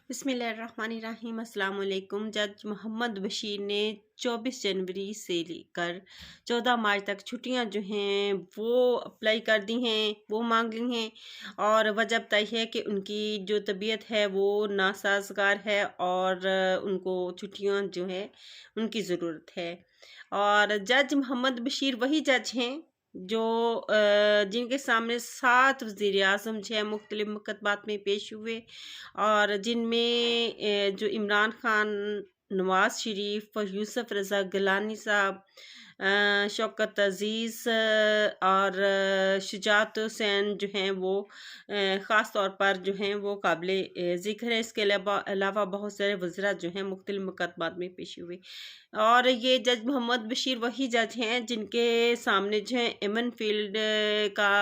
بسم اللہ الرحمن الرحیم۔ السلام علیکم۔ جج محمد بشیر نے 24 جنوری سے لے کر 14 مارچ تک چھٹیاں جو ہیں وہ اپلائی کر دی ہیں، وہ مانگ لی ہیں، اور وجہ بتائی ہے کہ ان کی جو طبیعت ہے وہ ناسازگار ہے اور ان کو چھٹیاں جو ہیں ان کی ضرورت ہے۔ اور جج محمد بشیر وہی جج ہیں جو جن کے سامنے 7 وزیر اعظم جو ہے مختلف مکتبات میں پیش ہوئے، اور جن میں جو عمران خان، نواز شریف، یوسف رضا گیلانی صاحب، شوکت عزیز اور شجاعت حسین جو ہیں وہ خاص طور پر جو ہیں وہ قابل ذکر ہے۔ اس کے علاوہ بہت سارے وزراء جو ہیں مختلف مکاتبات میں پیش ہوئے، اور یہ جج محمد بشیر وہی جج ہیں جن کے سامنے جو ہے ایمن فیلڈ کا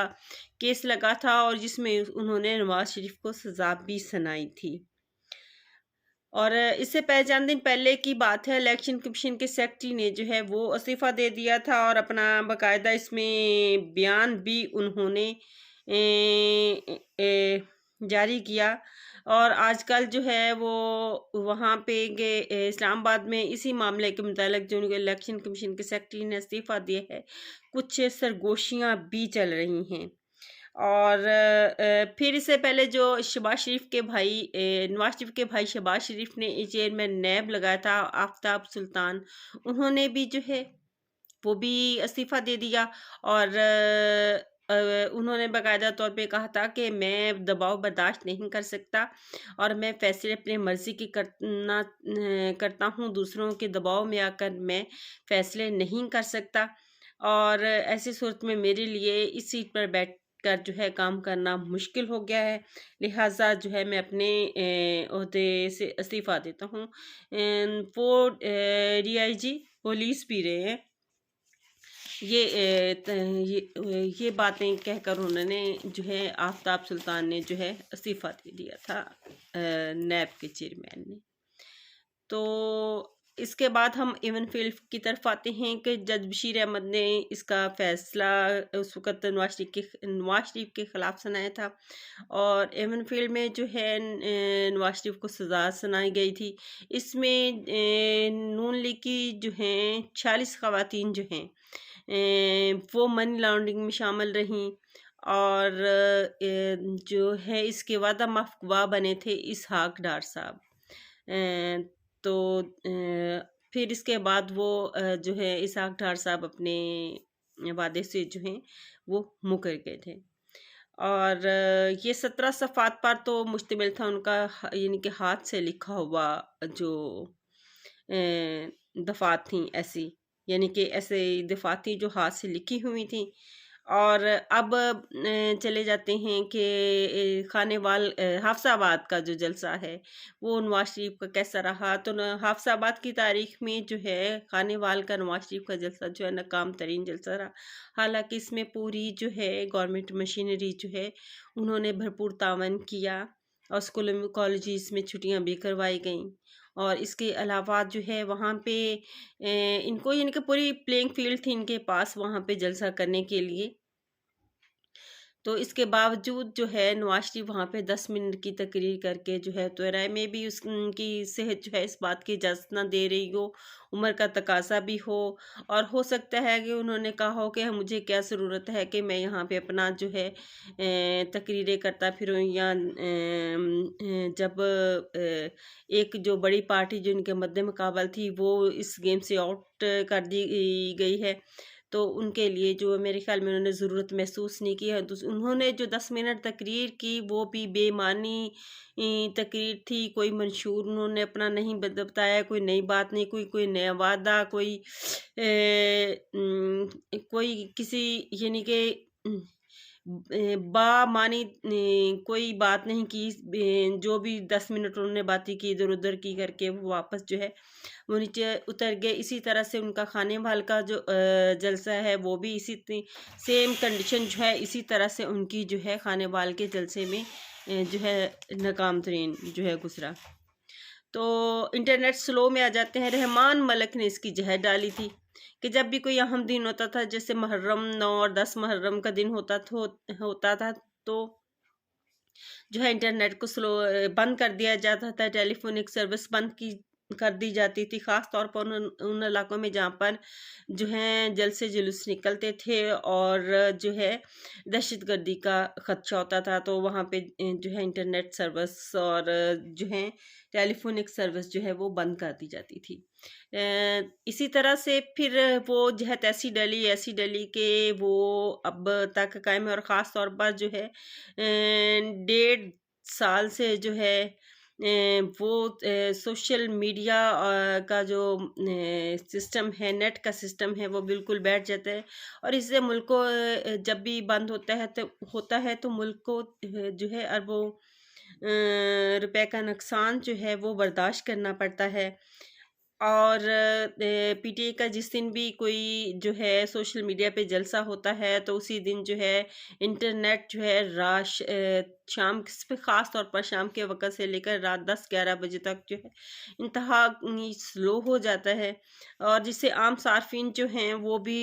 کیس لگا تھا، اور جس میں انہوں نے نواز شریف کو سزا بھی سنائی تھی۔ اور اس سے پہلے چند دن پہلے کی بات ہے، الیکشن کمیشن کے سیکرٹری نے جو ہے وہ استعفیٰ دے دیا تھا، اور اپنا باقاعدہ اس میں بیان بھی انہوں نے جاری کیا۔ اور آج کل جو ہے وہ وہاں پہ اسلام آباد میں اسی معاملے کے متعلق جو الیکشن کمیشن کے سیکرٹری نے استعفیٰ دیا ہے، کچھ سرگوشیاں بھی چل رہی ہیں۔ اور پھر اس سے پہلے جو شہباز شریف کے بھائی نواز شریف کے بھائی شہباز شریف نے چیئرمین نیب لگایا تھا آفتاب سلطان، انہوں نے بھی جو ہے وہ بھی استعفیٰ دے دیا، اور انہوں نے باقاعدہ طور پہ کہا تھا کہ میں دباؤ برداشت نہیں کر سکتا، اور میں فیصلے اپنے مرضی کی کرتا ہوں، دوسروں کے دباؤ میں آ کر میں فیصلے نہیں کر سکتا، اور ایسی صورت میں میرے لیے اس سیٹ پر بیٹھ کر جو ہے کام کرنا مشکل ہو گیا ہے، لہٰذا جو ہے میں اپنے عہدے سے استعفیٰ دیتا ہوں۔ وہ ڈی آئی جی پولیس بھی رہے ہیں۔ یہ باتیں کہہ کر انہوں نے جو ہے آفتاب سلطان نے جو ہے استعفیٰ دے دیا تھا نیب کے چیئرمین نے۔ تو اس کے بعد ہم ایون فیلڈ کی طرف آتے ہیں کہ جج بشیر احمد نے اس کا فیصلہ اس وقت نواز شریف کے خلاف سنایا تھا، اور ایون فیلڈ میں جو ہے نواز شریف کو سزا سنائی گئی تھی۔ اس میں نون لیگ کی جو ہیں 46 خواتین جو ہیں وہ منی لانڈرنگ میں شامل رہیں، اور جو ہے اس کے وعدہ معاف گواہ بنے تھے اسحاق ڈار صاحب۔ تو پھر اس کے بعد وہ جو ہے اسحاق ڈار صاحب اپنے وعدے سے جو ہیں وہ مکر گئے تھے، اور یہ 17 صفحات پر تو مشتمل تھا ان کا، یعنی کہ ہاتھ سے لکھا ہوا جو دفعات تھیں ایسی، یعنی کہ ایسے دفعات تھیں جو ہاتھ سے لکھی ہوئی تھیں۔ اور اب چلے جاتے ہیں کہ خانے وال حافظ آباد کا جو جلسہ ہے وہ نواز شریف کا کیسا رہا۔ تو حافظ آباد کی تاریخ میں جو ہے خانے وال کا نواز شریف کا جلسہ جو ہے ناکام ترین جلسہ رہا، حالانکہ اس میں پوری جو ہے گورنمنٹ مشینری جو ہے انہوں نے بھرپور تعاون کیا، اور اسکولوں کالجز میں چھٹیاں بھی کروائی گئیں، اور اس کے علاوہ جو ہے وہاں پہ ان کو یعنی کہ پوری پلینگ فیلڈ تھی ان کے پاس وہاں پہ جلسہ کرنے کے لیے۔ تو اس کے باوجود جو ہے نواز شریف وہاں پہ 10 منٹ کی تقریر کر کے جو ہے تو رائے میں بھی اس کی صحت جو ہے اس بات کی اجازت نہ دے رہی ہو، عمر کا تقاضا بھی ہو، اور ہو سکتا ہے کہ انہوں نے کہا ہو کہ مجھے کیا ضرورت ہے کہ میں یہاں پہ اپنا جو ہے تقریریں کرتا پھروں، یا جب ایک جو بڑی پارٹی جو ان کے مد مقابل تھی وہ اس گیم سے آؤٹ کر دی گئی ہے، تو ان کے لیے جو میرے خیال میں انہوں نے ضرورت محسوس نہیں کی ہے۔ انہوں نے جو 10 منٹ تقریر کی وہ بھی بے معنی تقریر تھی، کوئی منشور انہوں نے اپنا نہیں بتایا، کوئی نئی بات نہیں، کوئی نیا وعدہ، کوئی کسی یعنی کہ با معنی کوئی بات نہیں کی۔ جو بھی 10 منٹ انہوں نے باتیں کی ادھر ادھر کی کر کے وہ واپس جو ہے وہ نیچے اتر گئے۔ اسی طرح سے ان کا خانے وال کا جو جلسہ ہے وہ بھی اسی سیم کنڈیشن جو ہے اسی طرح سے ان کی جو ہے خانے وال کے جلسے میں جو ہے ناکام ترین جو ہے گزرا۔ تو انٹرنیٹ سلو میں آ جاتے ہیں۔ رحمان ملک نے اس کی جہر ڈالی تھی کہ جب بھی کوئی اہم دن ہوتا تھا، جیسے محرم 9 اور 10 محرم کا دن ہوتا تھا، تو جو ہے انٹرنیٹ کو بند کر دیا جاتا تھا، ٹیلی فونک سروس بند کر دی جاتی تھی، خاص طور پر ان علاقوں میں جہاں پر جو ہے جلد سے جلوس نکلتے تھے اور جو ہے دہشت گردی کا خدشہ ہوتا تھا، تو وہاں پہ جو ہے انٹرنیٹ سروس اور جو ہے ٹیلی فونک سروس جو ہے وہ بند کر دی جاتی تھی۔ اسی طرح سے پھر وہ جو ہے ایسی ڈلی کہ وہ اب تک قائم ہے، اور خاص طور پر جو ہے 1.5 سال سے جو ہے وہ سوشل میڈیا کا جو سسٹم ہے، نیٹ کا سسٹم ہے، وہ بالکل بیٹھ جاتا ہے، اور اس سے ملک کو جب بھی بند ہوتا ہے تو ملک کو جو ہے اربوں روپے کا نقصان جو ہے وہ برداشت کرنا پڑتا ہے۔ اور پی ٹی آئی کا جس دن بھی کوئی جو ہے سوشل میڈیا پہ جلسہ ہوتا ہے تو اسی دن جو ہے انٹرنیٹ جو ہے شام خاص طور پر شام کے وقت سے لے کر رات 10-11 بجے تک جو ہے انتہا سلو ہو جاتا ہے، اور جس سے عام صارفین جو ہیں وہ بھی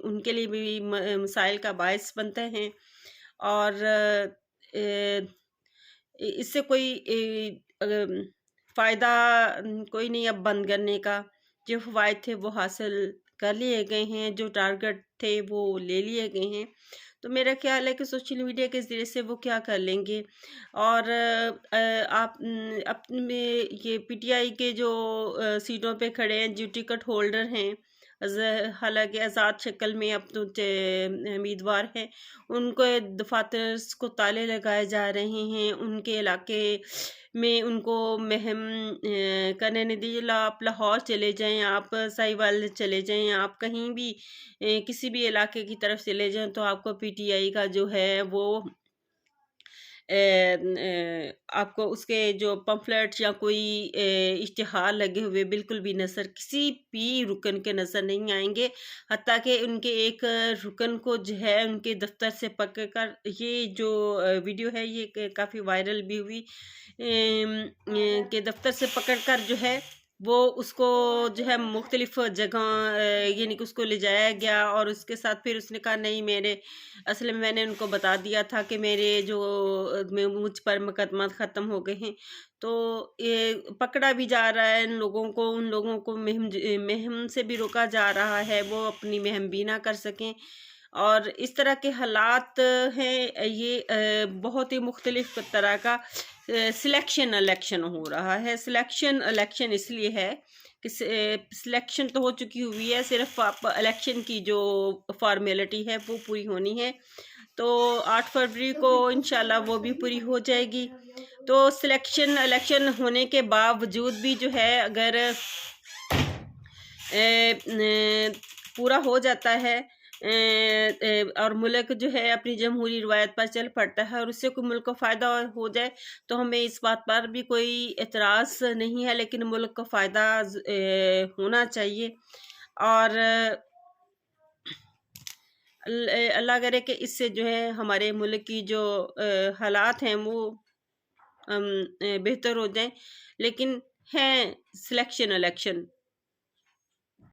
ان کے لیے بھی مسائل کا باعث بنتے ہیں، اور اس سے کوئی فائدہ کوئی نہیں اب بند کرنے کا۔ جو فوائد تھے وہ حاصل کر لیے گئے ہیں، جو ٹارگٹ تھے وہ لے لیے گئے ہیں، تو میرا خیال ہے کہ سوشل میڈیا کے ذریعے سے وہ کیا کر لیں گے۔ اور آپ اپنے یہ پی ٹی آئی کے جو سیٹوں پہ کھڑے ہیں، جو ٹکٹ ہولڈر ہیں، حالانکہ آزاد شکل میں اب تو امیدوار ہیں، ان کو دفاتر کو تالے لگائے جا رہے ہیں، ان کے علاقے میں ان کو مہم کرنے نہیں دی۔ آپ لاہور چلے جائیں، آپ ساہیوال چلے جائیں، آپ کہیں بھی کسی بھی علاقے کی طرف چلے جائیں تو آپ کو پی ٹی آئی کا جو ہے وہ آپ کو اس کے جو پمفلٹ یا کوئی اشتہار لگے ہوئے بالکل بھی نظر کسی بھی رکن کے نظر نہیں آئیں گے، حتیٰ کہ ان کے ایک رکن کو جو ہے ان کے دفتر سے پکڑ کر، یہ جو ویڈیو ہے یہ کافی وائرل بھی ہوئی کہ دفتر سے پکڑ کر جو ہے وہ اس کو جو ہے مختلف جگہ یعنی کہ اس کو لے جایا گیا، اور اس کے ساتھ پھر اس نے کہا نہیں، اصل میں نے ان کو بتا دیا تھا کہ میرے جو مجھ پر مقدمات ختم ہو گئے ہیں، تو یہ پکڑا بھی جا رہا ہے ان لوگوں کو مہم سے بھی روکا جا رہا ہے، وہ اپنی مہم بھی نہ کر سکیں، اور اس طرح کے حالات ہیں۔ یہ بہت ہی مختلف طرح کا سلیکشن الیکشن ہو رہا ہے۔ سلیکشن الیکشن اس لیے ہے کہ سلیکشن تو ہو چکی ہوئی ہے، صرف آپ الیکشن کی جو فارمیلٹی ہے وہ پوری ہونی ہے، تو 8 فروری کو انشاءاللہ وہ بھی پوری ہو جائے گی۔ تو سلیکشن الیکشن ہونے کے باوجود بھی جو ہے اگر پورا ہو جاتا ہے اور ملک جو ہے اپنی جمہوری روایت پر چل پڑتا ہے اور اس سے کوئی ملک کو فائدہ ہو جائے تو ہمیں اس بات پر بھی کوئی اعتراض نہیں ہے، لیکن ملک کو فائدہ ہونا چاہیے، اور اللہ کرے کہ اس سے جو ہے ہمارے ملک کی جو حالات ہیں وہ بہتر ہو جائیں، لیکن ہے سلیکشن الیکشن